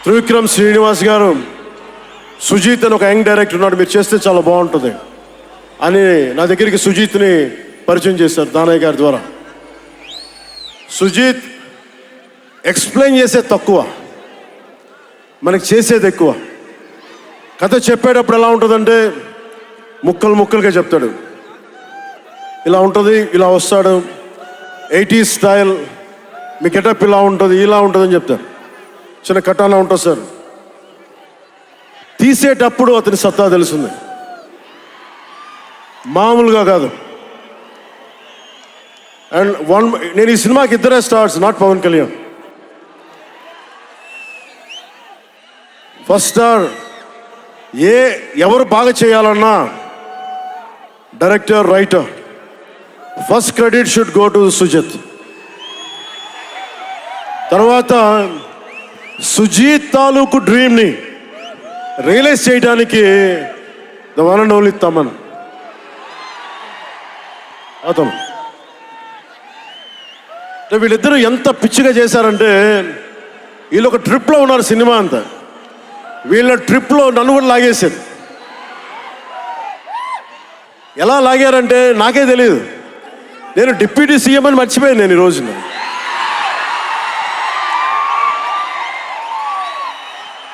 త్రివిక్రమ్ శ్రీనివాస్ గారు సుజీత్ అని ఒక యంగ్ డైరెక్టర్ ఉన్నాడు, మీరు చేస్తే చాలా బాగుంటుంది అని నా దగ్గరికి సుజీత్ని పరిచయం చేశారు దానయ్య గారి ద్వారా. సుజీత్ ఎక్స్ప్లెయిన్ చేసేది తక్కువ, మనకి చేసేది ఎక్కువ. కథ చెప్పేటప్పుడు ఎలా ఉంటుందంటే ముక్కలు ముక్కలుగా చెప్తాడు. ఇలా ఉంటుంది, ఇలా వస్తాడు, 80s స్టైల్, మీ గెటప్ ఇలా ఉంటుంది, ఇలా ఉంటుందని చెప్తారు. చిన్న కటానా ఉంటుంది సార్. తీసేటప్పుడు అతని సత్తా తెలుస్తుంది, మామూలుగా కాదు. అండ్ నేను ఈ సినిమాకి ఇద్దరే stars, not Pawan Kalyan. First star ఎవరు బాగా చేయాలన్నా director, writer, first credit should go to Sujeeth. తర్వాత సుజీత్ తాలూకు డ్రీమ్ని రియలైజ్ చేయడానికి the one and only Thaman. అతను వీళ్ళిద్దరూ ఎంత పిచ్చిగా చేశారంటే, వీళ్ళు ఒక ట్రిప్లో ఉన్నారు సినిమా అంతా. వీళ్ళ ట్రిప్లో నన్ను కూడా లాగేశారు. ఎలా లాగారంటే నాకే తెలియదు. నేను డిప్యూటీ సీఎం అని మర్చిపోయాను నేను ఈ రోజున.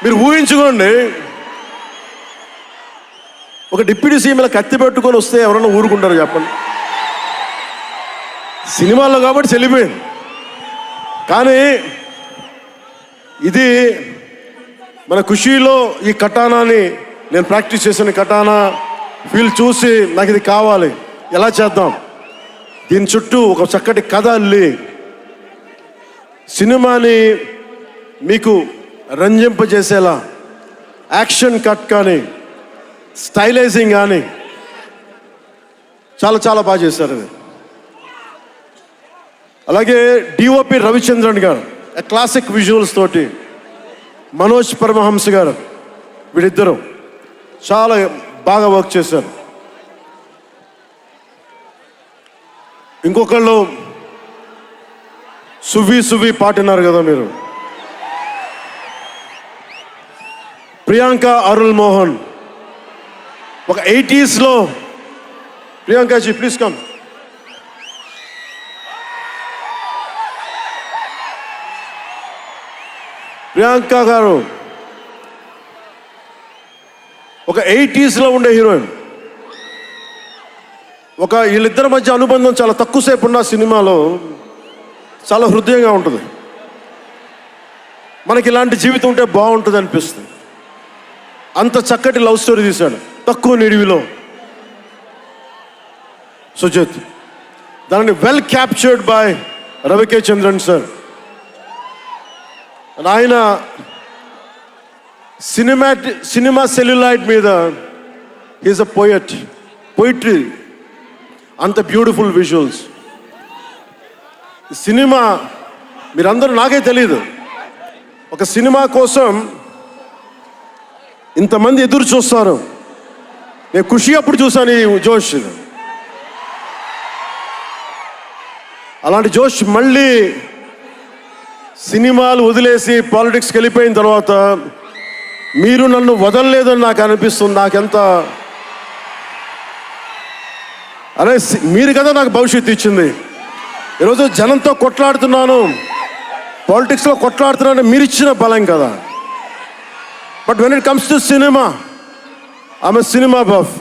మీరు ఊహించుకోండి, ఒక డిప్యూటీ సీఎం ఇలా కత్తి పెట్టుకొని వస్తే ఎవరన్నా ఊరుకుంటారు చెప్పండి? సినిమాల్లో కాబట్టి చెల్లిపోయింది. కానీ ఇది మన ఖుషీలో ఈ కటానాని నేను ప్రాక్టీస్ చేసిన కటానా ఫీల్ చూసి నాకు ఇది కావాలి, ఎలా చేద్దాం, దీని చుట్టూ ఒక చక్కటి కథ అల్లి సినిమాని మీకు రంజింపజేసేలా యాక్షన్ కట్ కానీ స్టైలైజింగ్ కానీ చాలా చాలా బాగా చేశారు అది. అలాగే డిఓపి రవిచంద్రన్ గారు క్లాసిక్ విజువల్స్ తోటి, మనోజ్ పరమహంస గారు, వీళ్ళిద్దరూ చాలా బాగా వర్క్ చేశారు. ఇంకొకళ్ళు సువి పాటినారు కదా మీరు, ప్రియాంక అరుల్ మోహన్. ఒక 80s ప్రియాంకాజీ ప్లీజ్ కమ్. ప్రియాంక గారు ఒక 80s ఉండే హీరోయిన్. వీళ్ళిద్దరి మధ్య అనుబంధం చాలా తక్కువసేపు ఉన్న సినిమాలో చాలా హృదయంగా ఉంటుంది. మనకి ఇలాంటి జీవితం ఉంటే బాగుంటుంది అనిపిస్తుంది. అంత చక్కటి లవ్ స్టోరీ తీశాడు తక్కువ నిడివిలో సుజిత్. దానిని well captured by రవికే Chandran sir. ఆయన సినిమా సెల్యులాయిడ్ మీద ఈజ్ అ పోయిట్రీ, అంత బ్యూటిఫుల్ విజువల్స్. సినిమా మీరందరూ, నాకే తెలీదు, ఒక సినిమా కోసం ఇంతమంది ఎదురు చూస్తారు. నేను ఖుషి అప్పుడు చూశాను ఈ జోష్. అలాంటి జోష్ మళ్ళీ సినిమాలు వదిలేసి పాలిటిక్స్కి వెళ్ళిపోయిన తర్వాత మీరు నన్ను వదలలేదని నాకు అనిపిస్తుంది. నాకెంత అరే, మీరు కదా నాకు భవిష్యత్తు ఇచ్చింది. ఈరోజు జనంతో కొట్లాడుతున్నాను, పాలిటిక్స్లో కొట్లాడుతున్నాను, మీరు ఇచ్చిన బలం కదా. But when it comes to cinema, ఆమె సినిమా బఫ్,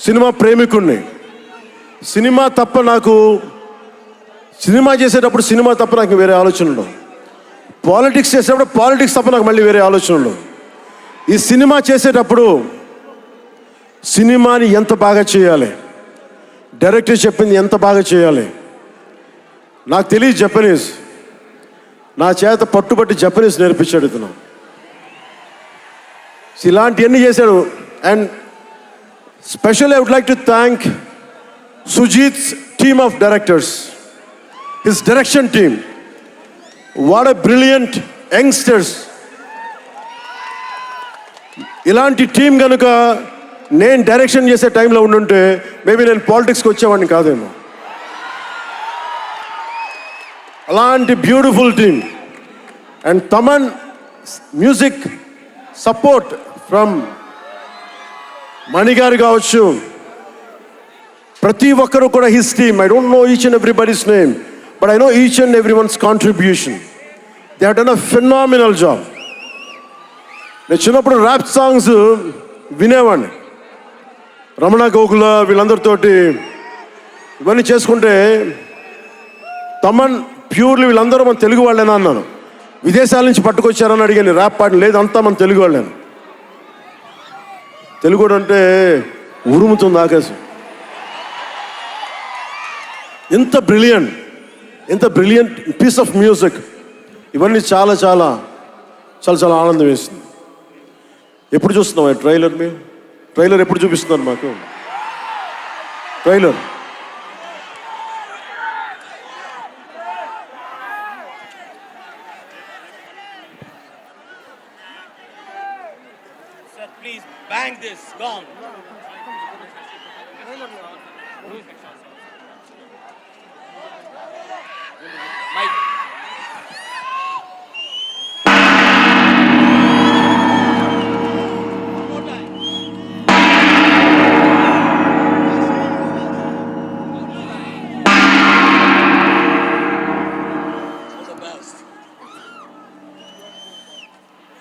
సినిమా ప్రేమికుణ్ణి. సినిమా తప్ప నాకు, సినిమా చేసేటప్పుడు సినిమా తప్ప నాకు వేరే ఆలోచన ఉండవు. పాలిటిక్స్ చేసేటప్పుడు పాలిటిక్స్ తప్ప నాకు మళ్ళీ వేరే ఆలోచన ఉండవు. ఈ సినిమా చేసేటప్పుడు సినిమాని ఎంత బాగా చేయాలి, డైరెక్టర్ చెప్పింది ఎంత బాగా చేయాలి. నాకు తెలియదు జపనీస్, నా చేత పట్టుబట్టి జపనీస్ నేర్పించాడు ఇతను. ఇలాంటివన్నీ చేశాడు. And specially I would like to thank Sujeeth's team of directors, his direction team. What a brilliant youngsters. ఇలాంటి టీం కనుక నేను డైరెక్షన్ చేసే టైంలో ఉండుంటే మేబీ నేను పాలిటిక్స్కి వచ్చేవాడిని కాదేమో. అలాంటి beautiful team. And Thaman music support from Mani గారు కావచ్చు, ప్రతి ఒక్కరు కూడా his team. I don't know each and everybody's name, but I know each and every one's contribution. They have done a phenomenal job. నేను చిన్నప్పుడు ర్యాప్ సాంగ్స్ వినేవాడిని, రమణ గోకుల వీళ్ళందరితోటి ఇవన్నీ చేసుకుంటే, తమన్ ప్యూర్లీ వీళ్ళందరూ మన తెలుగు వాళ్ళేనా అన్నాను. విదేశాల నుంచి పట్టుకొచ్చారని అడిగాను. ర్యాప్ పాట లేదు, అంతా మన తెలుగు వాళ్ళేను. తెలుగు అంటే ఉరుముతుంది ఆకాశం. ఎంత బ్రిలియంట్ పీస్ ఆఫ్ మ్యూజిక్. ఇవన్నీ చాలా చాలా చాలా చాలా ఆనందం వేస్తుంది. ఎప్పుడు చూస్తున్నాం ట్రైలర్? మీరు ట్రైలర్ ఎప్పుడు చూపిస్తున్నారు మాకు? Trailer Sir, please bang this gong.